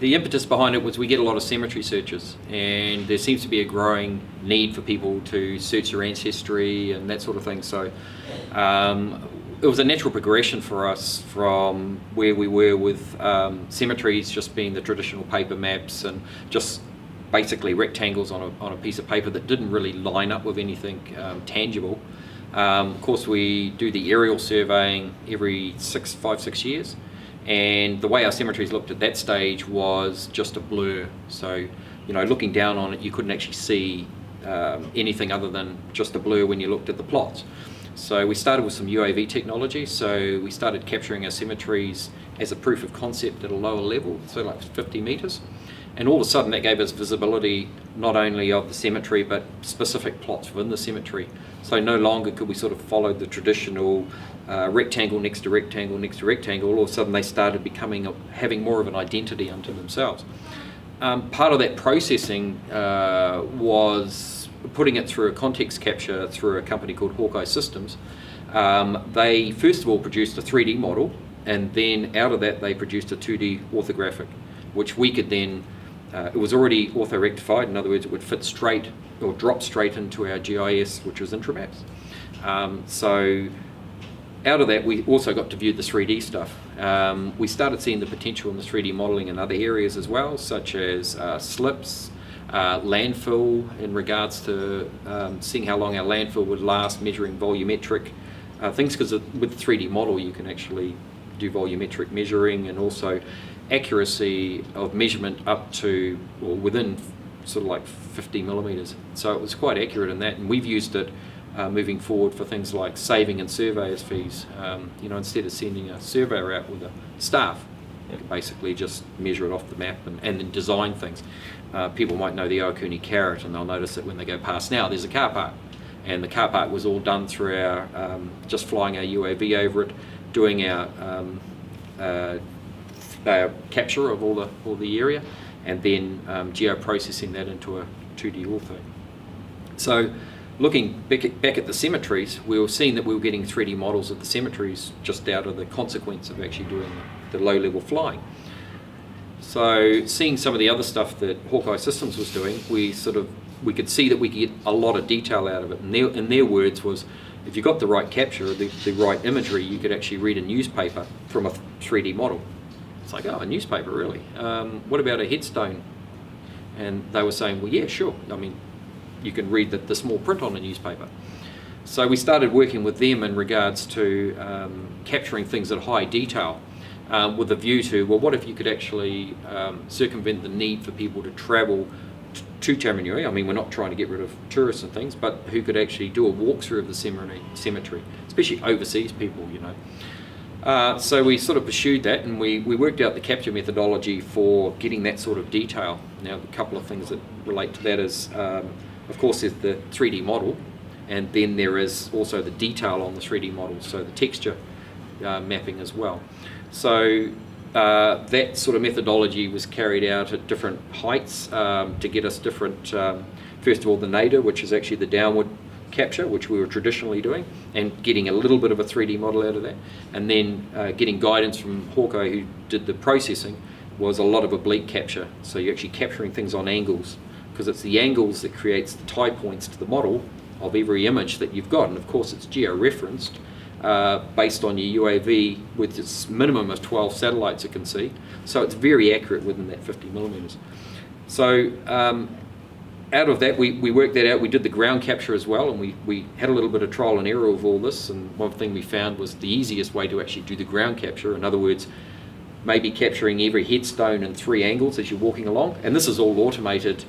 the impetus behind it was we get a lot of cemetery searches, and there seems to be a growing need for people to search their ancestry and that sort of thing. So it was a natural progression for us from where we were with cemeteries just being the traditional paper maps and just basically rectangles on a piece of paper that didn't really line up with anything tangible. Of course, we do the aerial surveying every 5-6 years, and the way our cemeteries looked at that stage was just a blur. So, looking down on it, you couldn't actually see anything other than just a blur when you looked at the plots. So we started with some UAV technology. So we started capturing our cemeteries as a proof of concept at a lower level, so like 50 metres. And all of a sudden that gave us visibility not only of the cemetery but specific plots within the cemetery. So no longer could we sort of follow the traditional rectangle next to rectangle next to rectangle. All of a sudden they started having more of an identity unto themselves. Part of that processing was putting it through a context capture through a company called Hawkeye Systems. They first of all produced a 3D model, and then out of that they produced a 2D orthographic, which we could then, it was already ortho-rectified, in other words it would fit straight or drop straight into our GIS, which was Intramaps. So out of that we also got to view the 3D stuff. We started seeing the potential in the 3D modelling in other areas as well, such as slips, landfill, in regards to seeing how long our landfill would last, measuring volumetric things, because with the 3D model you can actually do volumetric measuring and also accuracy of measurement up to, or within sort of like 50 millimetres. So it was quite accurate in that, and we've used it moving forward for things like saving and surveyors fees. Instead of sending a surveyor out with a staff, you can basically just measure it off the map and then design things. People might know the Oakuni Carrot, and they'll notice that when they go past now there's a car park, and the car park was all done through our just flying our UAV over it, doing our capture of all the area, and then geoprocessing that into a 2D ortho. So looking back at the cemeteries, we were seeing that we were getting 3D models of the cemeteries just out of the consequence of actually doing the low-level flying. So seeing some of the other stuff that Hawkeye Systems was doing, we could see that we could get a lot of detail out of it. And in their words was, if you got the right capture, the right imagery, you could actually read a newspaper from a 3D model. It's like, oh, a newspaper, really? What about a headstone? And they were saying, well, yeah, sure. I mean, you can read the small print on a newspaper. So we started working with them in regards to capturing things at high detail, with a view to, well, what if you could actually circumvent the need for people to travel to Taranui? I mean, we're not trying to get rid of tourists and things, but who could actually do a walkthrough of the cemetery, especially overseas people, So we sort of pursued that, and we worked out the capture methodology for getting that sort of detail. Now, a couple of things that relate to that is, of course, there's the 3D model, and then there is also the detail on the 3D model, so the texture mapping as well. So that sort of methodology was carried out at different heights to get us different, first of all the nadir, which is actually the downward capture, which we were traditionally doing, and getting a little bit of a 3D model out of that, and then getting guidance from Hawkeye, who did the processing, was a lot of oblique capture. So you're actually capturing things on angles, because it's the angles that creates the tie points to the model of every image that you've got, and of course it's geo-referenced based on your UAV with its minimum of 12 satellites it can see, so it's very accurate within that 50 millimeters. So out of that we worked that out. We did the ground capture as well, and we had a little bit of trial and error of all this, and one thing we found was the easiest way to actually do the ground capture, in other words, maybe capturing every headstone in 3 angles as you're walking along, and this is all automated.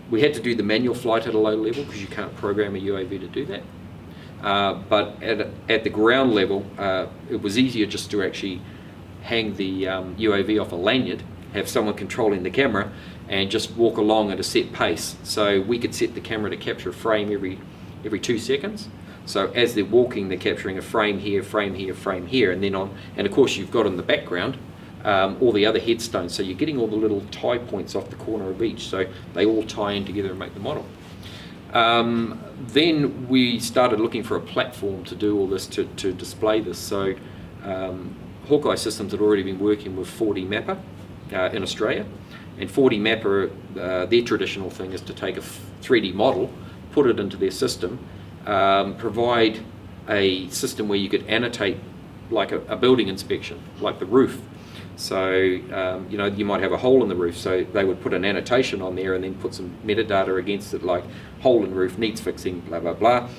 We had to do the manual flight at a low level because you can't program a UAV to do that. But at the ground level, it was easier just to actually hang the UAV off a lanyard, have someone controlling the camera, and just walk along at a set pace. So we could set the camera to capture a frame every 2 seconds. So as they're walking, they're capturing a frame here, frame here, frame here, and then and of course you've got in the background all the other headstones. So you're getting all the little tie points off the corner of each, so they all tie in together and make the model. Then we started looking for a platform to do all this, to display this. So Hawkeye Systems had already been working with 4D Mapper, in Australia. And 4D Mapper, their traditional thing is to take a 3D model, put it into their system, provide a system where you could annotate like a building inspection, like the roof. So, you might have a hole in the roof, so they would put an annotation on there and then put some metadata against it, like hole in roof, needs fixing, blah, blah, blah.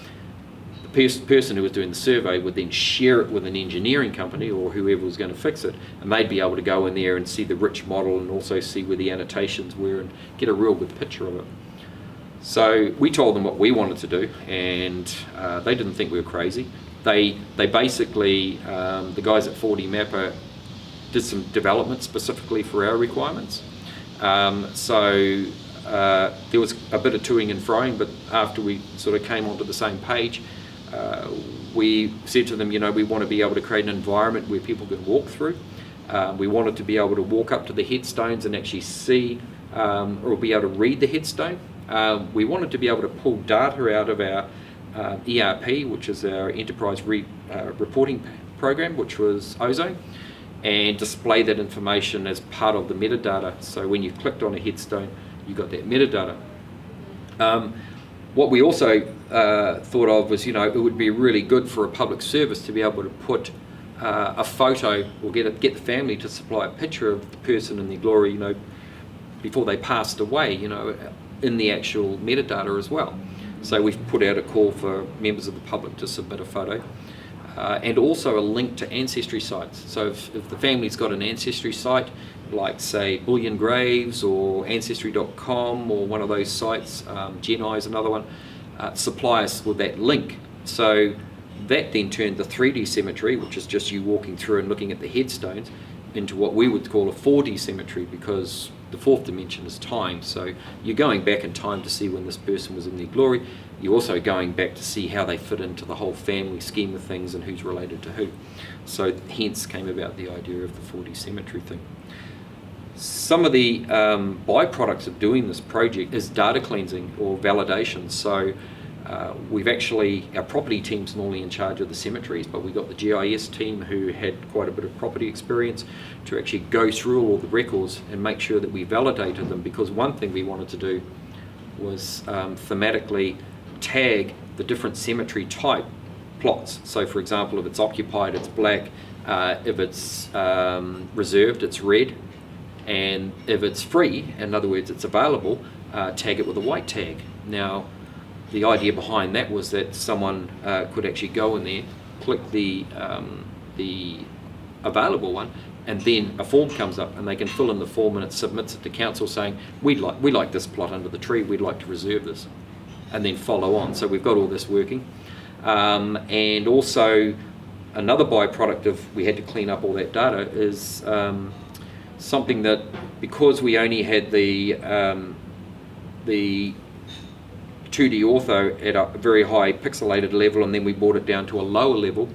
The person who was doing the survey would then share it with an engineering company or whoever was going to fix it, and they'd be able to go in there and see the rich model and also see where the annotations were and get a real good picture of it. So we told them what we wanted to do, and they didn't think we were crazy. They basically, the guys at 4D Mapper did some development specifically for our requirements. So there was a bit of toing and froing, but after we sort of came onto the same page, we said to them, we want to be able to create an environment where people can walk through. We wanted to be able to walk up to the headstones and actually see or be able to read the headstone. We wanted to be able to pull data out of our ERP, which is our enterprise reporting program, which was Ozone, and display that information as part of the metadata. So when you clicked on a headstone, you got that metadata. What we also thought of was, it would be really good for a public service to be able to put a photo or get the family to supply a picture of the person in their glory, before they passed away, in the actual metadata as well. So we've put out a call for members of the public to submit a photo. And also a link to ancestry sites. So if the family's got an ancestry site, like say Bullion Graves or Ancestry.com or one of those sites, Geni is another one, supply us with that link. So that then turned the 3D cemetery, which is just you walking through and looking at the headstones, into what we would call a 4D cemetery, because the fourth dimension is time. So you're going back in time to see when this person was in their glory. You're also going back to see how they fit into the whole family scheme of things and who's related to who. So hence came about the idea of the 4D cemetery thing. Some of the byproducts of doing this project is data cleansing or validation. So we've actually, our property team's normally in charge of the cemeteries, but we got the GIS team who had quite a bit of property experience to actually go through all the records and make sure that we validated them, because one thing we wanted to do was thematically tag the different cemetery type plots. So for example, if it's occupied, it's black, if it's reserved, it's red, and if it's free, in other words it's available, tag it with a white tag. Now the idea behind that was that someone could actually go in there, click the available one, and then a form comes up and they can fill in the form and it submits it to council saying, we like this plot under the tree, we'd like to reserve this, and then follow on. So we've got all this working. And also another byproduct of we had to clean up all that data is something that, because we only had the 2D ortho at a very high pixelated level and then we brought it down to a lower level,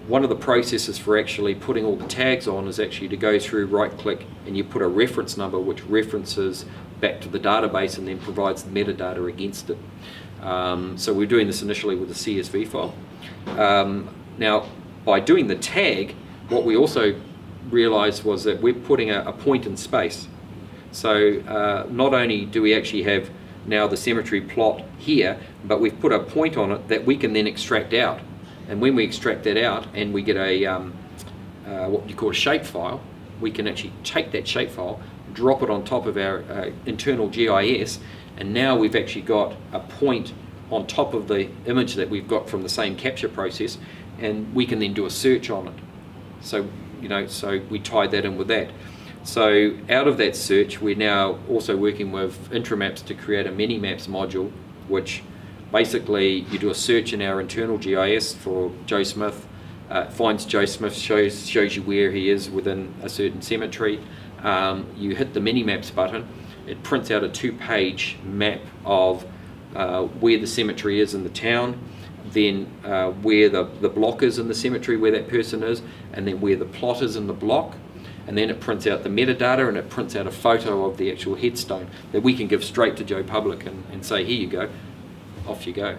one of the processes for actually putting all the tags on is actually to go through, right click, and you put a reference number which references back to the database and then provides the metadata against it. So we're doing this initially with a CSV file. Now, by doing the tag, what we also realized was that we're putting a point in space. So not only do we actually have now the cemetery plot here, but we've put a point on it that we can then extract out. And when we extract that out and we get a what you call a shapefile, we can actually take that shapefile, drop it on top of our internal GIS, and now we've actually got a point on top of the image that we've got from the same capture process, and we can then do a search on it. So, so we tied that in with that. So out of that search, we're now also working with Intramaps to create a Minimaps module, which basically you do a search in our internal GIS for Joe Smith, finds Joe Smith, shows you where he is within a certain cemetery. You hit the Minimaps button, it prints out a 2-page map of where the cemetery is in the town, then where the block is in the cemetery, where that person is, and then where the plot is in the block. And then it prints out the metadata and it prints out a photo of the actual headstone that we can give straight to Joe Public and say, here you go, off you go.